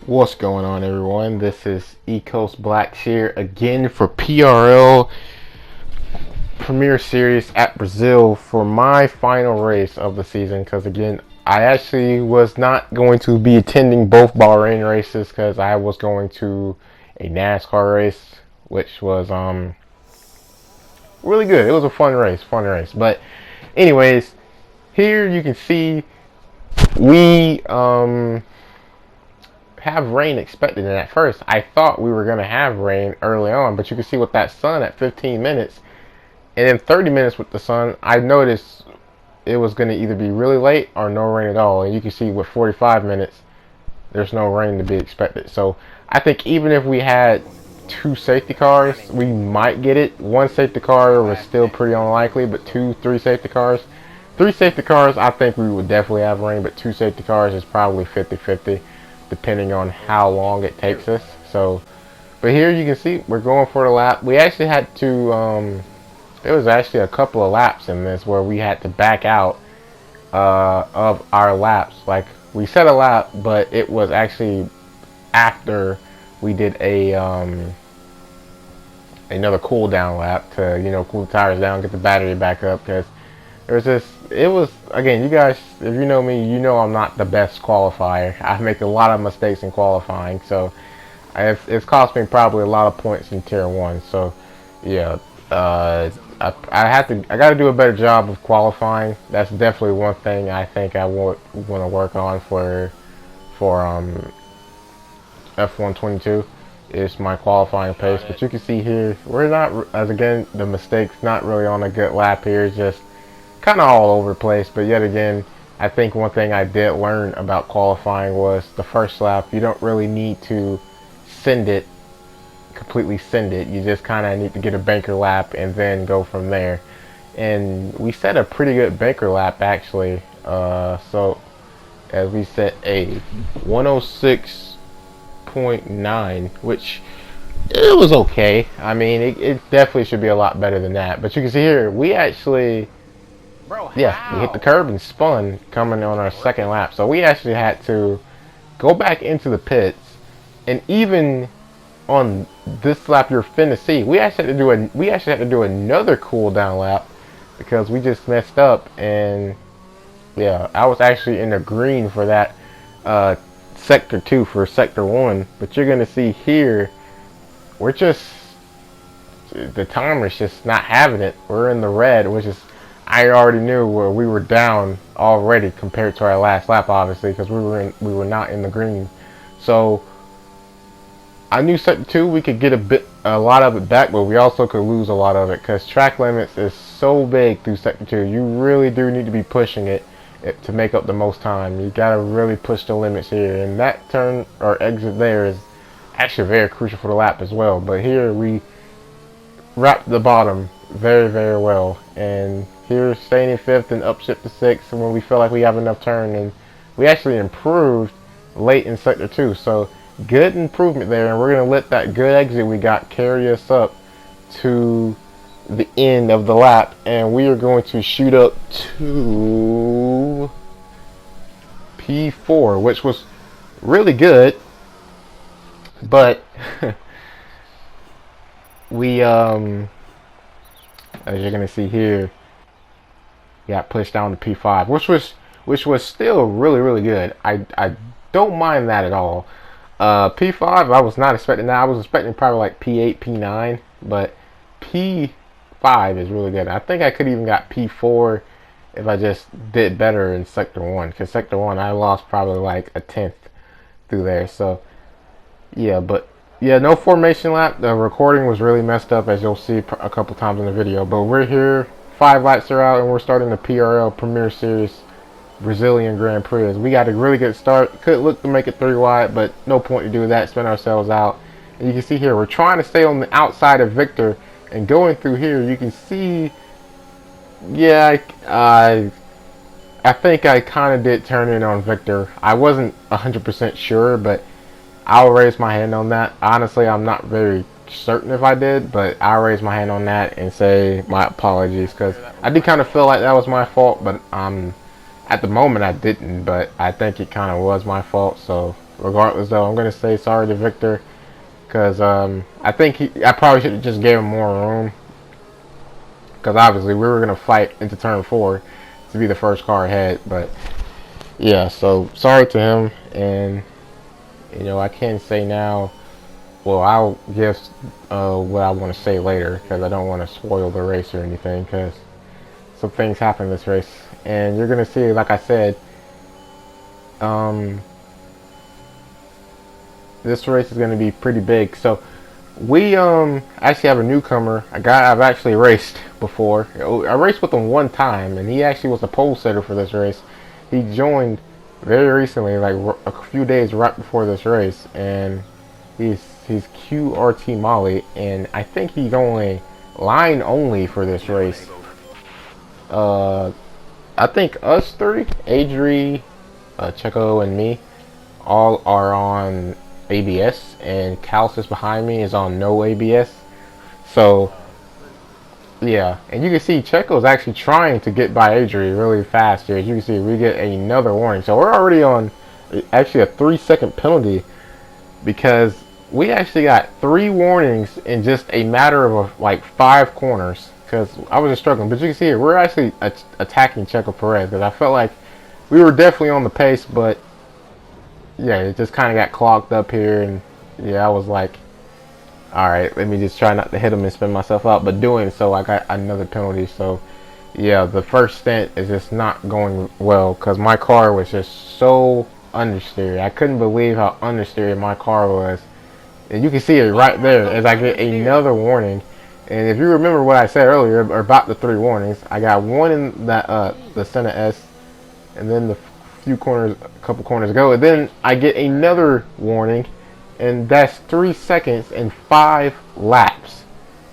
What's going on, everyone? This is Ecos Blacks here again for PRL Premier Series at Brazil for my final race of the season. Because again, I actually was not going to be attending both Bahrain races because I was going to a NASCAR race, which was really good. It was a fun race. But anyways, here you can see we have rain expected. And at first I thought we were going to have rain early on, but you can see with that sun at 15 minutes and then 30 minutes with the sun, I noticed it was going to either be really late or no rain at all. And you can see with 45 minutes there's no rain to be expected. So I think even if we had two safety cars, we might get it. One safety car was still pretty unlikely, but three safety cars, I think we would definitely have rain, but two safety cars is probably 50-50 depending on how long it takes us. So, but here you can see we're going for the lap. We actually had to, there was actually a couple of laps in this where we had to back out of our laps. Like, we set a lap, but it was actually after we did a another cool down lap to, you know, cool the tires down, get the battery back up, because it was, again, you guys, if you know me, you know I'm not the best qualifier. I make a lot of mistakes in qualifying, so it's cost me probably a lot of points in tier 1. So yeah, I got to do a better job of qualifying. That's definitely one thing I think I want to work on for F122 is my qualifying pace. But you can see here we're not, as again, the mistakes not really on a good lap here, just kind of all over the place. But yet again, I think one thing I did learn about qualifying was the first lap, you don't really need to completely send it. You just kind of need to get a banker lap and then go from there. And we set a pretty good banker lap actually. So as we set a 106.9, which it was okay. I mean, it definitely should be a lot better than that. But you can see here, we actually, we hit the curb and spun coming on our second lap. So we actually had to go back into the pits, and even on this lap you're finna see, we actually had to do another cool down lap because we just messed up. And yeah, I was actually in the green for that sector 2 for sector 1, but you're gonna see here the timer's just not having it. We're in the red, which is, I already knew where we were down already compared to our last lap, obviously, because we were not in the green. So I knew sector 2 we could get a lot of it back, but we also could lose a lot of it because track limits is so big through sector 2. You really do need to be pushing it to make up the most time. You gotta really push the limits here, and that turn or exit there is actually very crucial for the lap as well. But here we wrapped the bottom very, very well, and here staying in 5th and upshift to 6th when we feel like we have enough turn, and we actually improved late in sector 2. So good improvement there, and we're going to let that good exit we got carry us up to the end of the lap, and we are going to shoot up to P4, which was really good. But we as you're gonna see here, got pushed down to P5, which was still really, really good. I don't mind that at all. P5, I was not expecting that. I was expecting probably like P8, P9, but P5 is really good. I think I could even got P4 if I just did better in sector 1, because sector 1 I lost probably like a 10th through there. So yeah, but yeah, no formation lap. The recording was really messed up, as you'll see a couple times in the video. But we're here, 5 laps are out, and we're starting the PRL Premier Series Brazilian Grand Prix. We got a really good start. Could look to make it 3 wide, but no point to do that. Spin ourselves out. And you can see here, we're trying to stay on the outside of Victor. And going through here, you can see, yeah, I think I kind of did turn in on Victor. I wasn't 100% sure, but I'll raise my hand on that. Honestly, I'm not very certain if I did, but I'll raise my hand on that and say my apologies, because I did kind of feel like that was my fault, but at the moment I didn't, but I think it kind of was my fault. So regardless, though, I'm gonna say sorry to Victor because I think I probably should have just gave him more room because obviously we were gonna fight into turn 4 to be the first car ahead. But yeah, so sorry to him, and you know I can't say now. Well, I'll give what I want to say later because I don't want to spoil the race or anything because some things happen in this race, and you're gonna see, like I said, this race is gonna be pretty big. So we actually have a newcomer, a guy I've actually raced before. I raced with him one time, and he actually was the pole sitter for this race. He joined very recently, like a few days right before this race, and he's QRT Molly, and I think he's only line only for this race. I think us three, Adri, Checo, and me, all are on ABS, and Calcis behind me is on no ABS. So yeah, and you can see Checo's actually trying to get by Adri really fast here. As you can see, we get another warning. So we're already on actually a 3-second penalty because we actually got 3 warnings in just a matter of like 5 corners. Because I was just struggling, but you can see here we're actually attacking Checo Perez because I felt like we were definitely on the pace, but yeah, it just kind of got clogged up here, and yeah, I was like, all right, let me just try not to hit him and spin myself out. But doing so, I got another penalty. So yeah, the first stint is just not going well because my car was just so understeered. I couldn't believe how understeered my car was. And you can see it right there as I get another warning. And if you remember what I said earlier about the 3 warnings, I got one in that the Senna S, and then the few corners, a couple corners ago, and then I get another warning, and that's 3 seconds and 5 laps.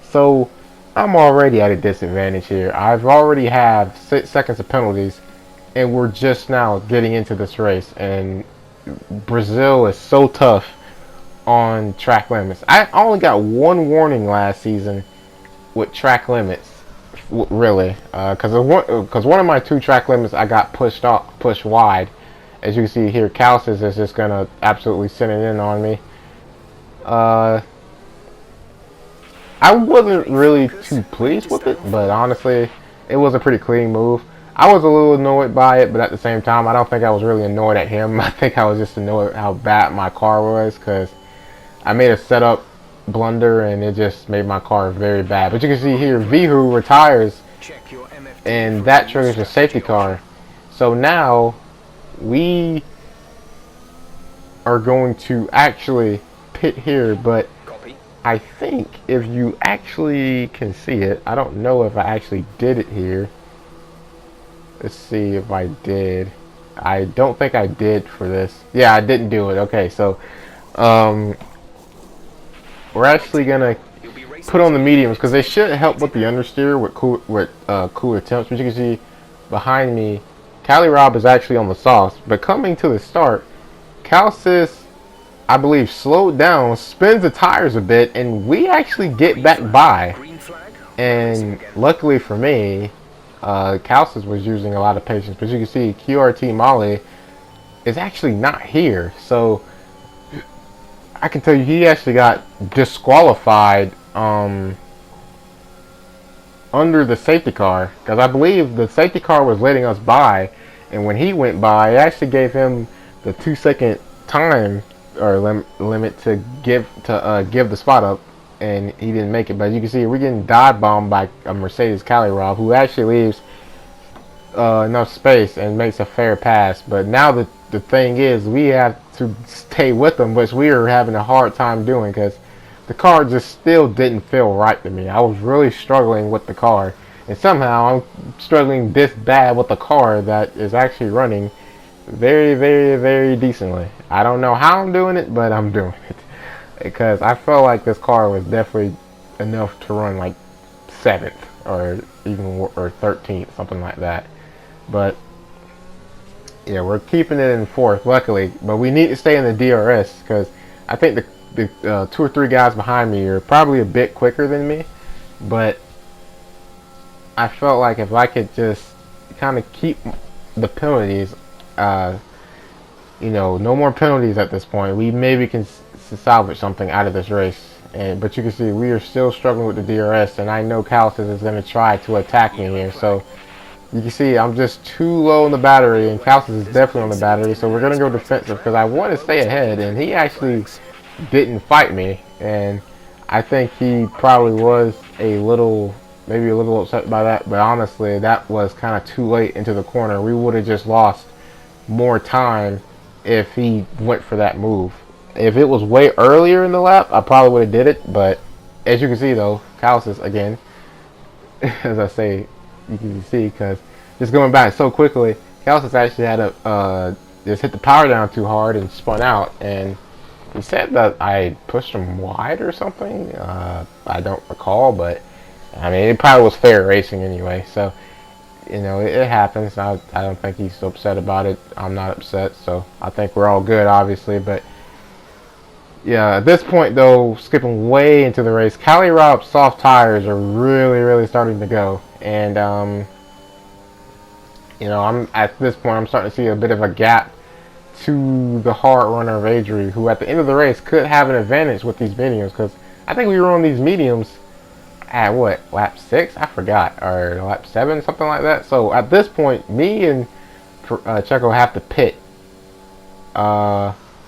So I'm already at a disadvantage here. I've already have 6 seconds of penalties, and we're just now getting into this race. And Brazil is so tough on track limits. I only got 1 warning last season with track limits, really, because one of my 2 track limits I got pushed wide. As you can see here, Calcis is just gonna absolutely send it in on me. I wasn't really too pleased with it, but honestly, it was a pretty clean move. I was a little annoyed by it, but at the same time, I don't think I was really annoyed at him. I think I was just annoyed how bad my car was because I made a setup blunder and it just made my car very bad. But you can see here, Vihu retires, and that triggers a safety car. So now we are going to actually pit here, but I think if you actually can see it, I don't know if I actually did it here. Let's see if I did. I don't think I did for this. Yeah, I didn't do it. Okay, so we're actually gonna put on the mediums because they should help with the understeer with cooler temps. But you can see behind me, Cali Rob is actually on the softs. But coming to the start, Calcis, I believe, slowed down, spins the tires a bit, and we actually get back by. And luckily for me, Calcis was using a lot of patience. But you can see QRT Molly is actually not here. So I can tell you he actually got disqualified under the safety car because I believe the safety car was letting us by, and when he went by, it actually gave him the 2-second time or limit to give the spot up, and he didn't make it. But you can see we're getting dive bombed by a Mercedes Cali Rob, who actually leaves enough space and makes a fair pass. But now the thing is, we have to stay with them, which we are having a hard time doing because the car just still didn't feel right to me. I was really struggling with the car, and somehow I'm struggling this bad with a car that is actually running very, very, very decently. I don't know how I'm doing it, but I'm doing it because I felt like this car was definitely enough to run like 7th or even or 13th, something like that. But yeah, we're keeping it in 4th, luckily. But we need to stay in the DRS because I think the 2 or 3 guys behind me are probably a bit quicker than me. But I felt like if I could just kind of keep the penalties you know, no more penalties at this point. We maybe can salvage something out of this race. But you can see we are still struggling with the DRS, and I know Calcis is going to try to attack me here. So you can see I'm just too low on the battery, and Calcis is definitely on the battery. So we're going to go defensive because I want to stay ahead, and he actually didn't fight me. And I think he probably was maybe a little upset by that. But honestly, that was kind of too late into the corner. We would have just lost more time if he went for that move. If it was way earlier in the lap, I probably would have did it. But as you can see, though, Calcis again, as I say, you can see because just going back so quickly, Calcis actually had a just hit the power down too hard and spun out. And he said that I pushed him wide or something. I don't recall, but I mean, it probably was fair racing anyway. So you know, it happens. I don't think he's so upset about it. I'm not upset, so I think we're all good, obviously. But yeah, at this point, though, skipping way into the race, Cali Rob's soft tires are really starting to go, and you know, at this point, I'm starting to see a bit of a gap to the hard runner of Adri, who at the end of the race could have an advantage with these mediums, because I think we were on these mediums at what, lap 6? I forgot, or lap 7, something like that. So at this point, me and Checo have to pit.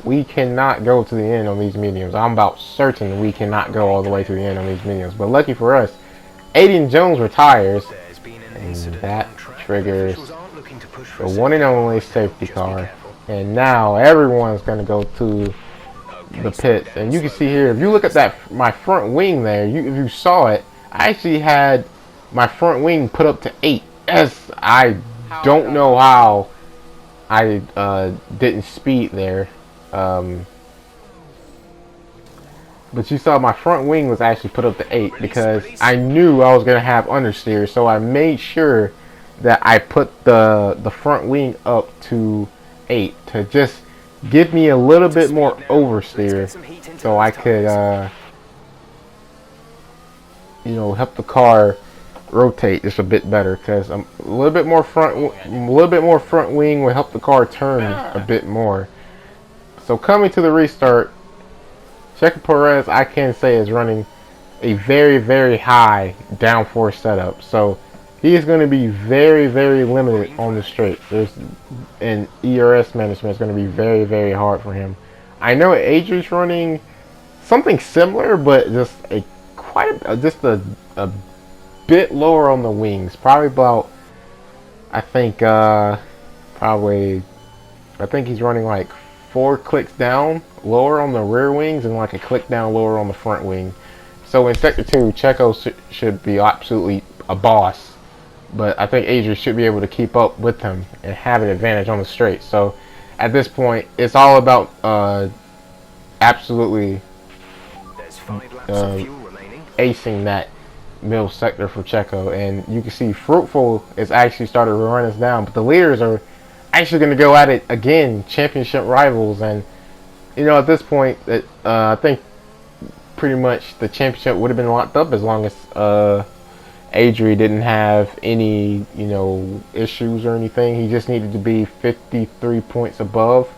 We cannot go to the end on these mediums. I'm about certain we cannot go all the way to the end on these mediums. But lucky for us, Aiden Jones retires, and that triggers the one and only safety car. And now everyone's going to go to the pits. And you can see here, if you look at that, my front wing there, if you saw it, I actually had my front wing put up to 8. As I don't know how I didn't speed there. But you saw my front wing was actually put up to 8 because I knew I was going to have understeer. So I made sure that I put the front wing up to 8 to just give me a little bit more oversteer so I could you know, help the car rotate just a bit better, because a little bit more front wing will help the car turn a bit more. So coming to the restart, Checo Perez, I can say, is running a very high downforce setup. So he is going to be very limited on the straight. And ERS management is going to be very hard for him. I know Adrian's running something similar, but just a bit lower on the wings. Probably about, I think he's running like 4 clicks down lower on the rear wings and like a click down lower on the front wing. So in Sector 2, Checo should be absolutely a boss. But I think Adrian should be able to keep up with him and have an advantage on the straight. So at this point, it's all about absolutely acing that middle sector for Checo. And you can see Fruitful is actually started to run us down. But the leaders are actually going to go at it again, championship rivals. And, you know, at this point, I think pretty much the championship would have been locked up as long as Adri didn't have any, you know, issues or anything. He just needed to be 53 points above,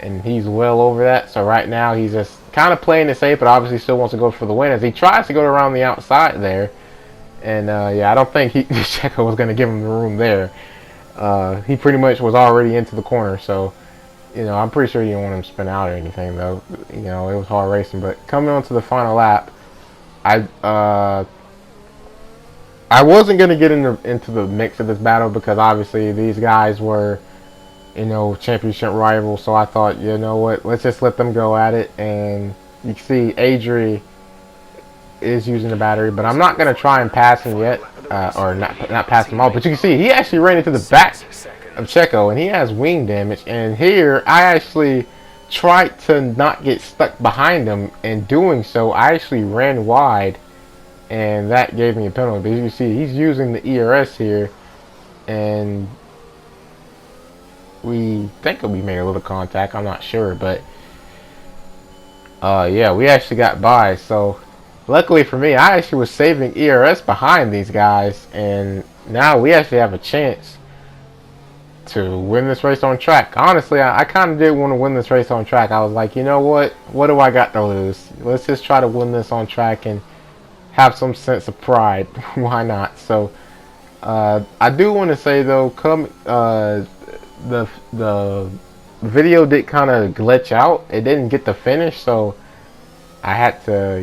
and he's well over that. So right now he's just kind of playing it safe, but obviously still wants to go for the win as he tries to go around the outside there. And yeah, I don't think Checo was going to give him the room there. He pretty much was already into the corner, so you know, I'm pretty sure you didn't want him to spin out or anything, though. You know, it was hard racing. But coming on to the final lap, I wasn't going to get into the mix of this battle because obviously these guys were, you know, championship rivals. So I thought, you know what, let's just let them go at it. And you can see Adri is using the battery, but I'm not going to try and pass him yet, or not pass him off. But you can see he actually ran into the back of Checo, and he has wing damage. And here I actually tried to not get stuck behind him, and doing so I actually ran wide, and that gave me a penalty. But you see he's using the ERS here, and we think we made a little contact, I'm not sure, but yeah, we actually got by. So luckily for me, I actually was saving ERS behind these guys, and now we actually have a chance to win this race on track. Honestly, I kind of did want to win this race on track. I was like, you know what? What do I got to lose? Let's just try to win this on track and have some sense of pride. Why not? So, I do want to say though, the video did kind of glitch out. It didn't get the finish, so I had to,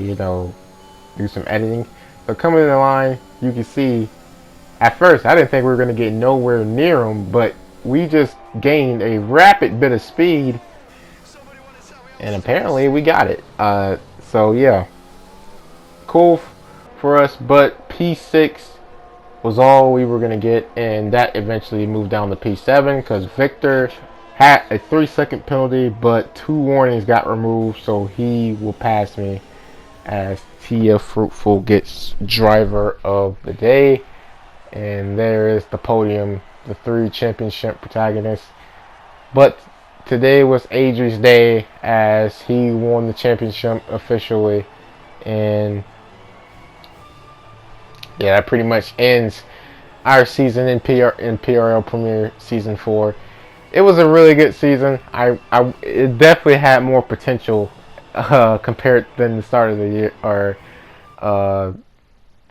do some editing. So coming in the line, you can see, at first, I didn't think we were going to get nowhere near them, but we just gained a rapid bit of speed, and apparently we got it. So yeah, cool for us, but P6 was all we were going to get, and that eventually moved down to P7 because Victor had a 3-second penalty, but 2 warnings got removed, so he will pass me as Tia Fruitful gets driver of the day. And there is the podium, the 3 championship protagonists. But today was Adri's day as he won the championship officially. And yeah, that pretty much ends our season in PRL Premier Season 4. It was a really good season. It definitely had more potential compared than the start of the year or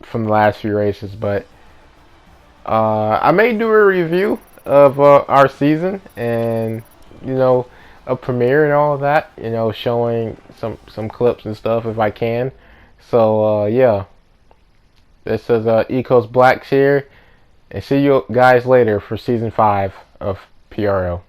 from the last few races, but I may do a review of our season and a premiere and all of that, showing some clips and stuff if I can. So yeah, this is Ecos Blacks here, and see you guys later for season 5 of PRL.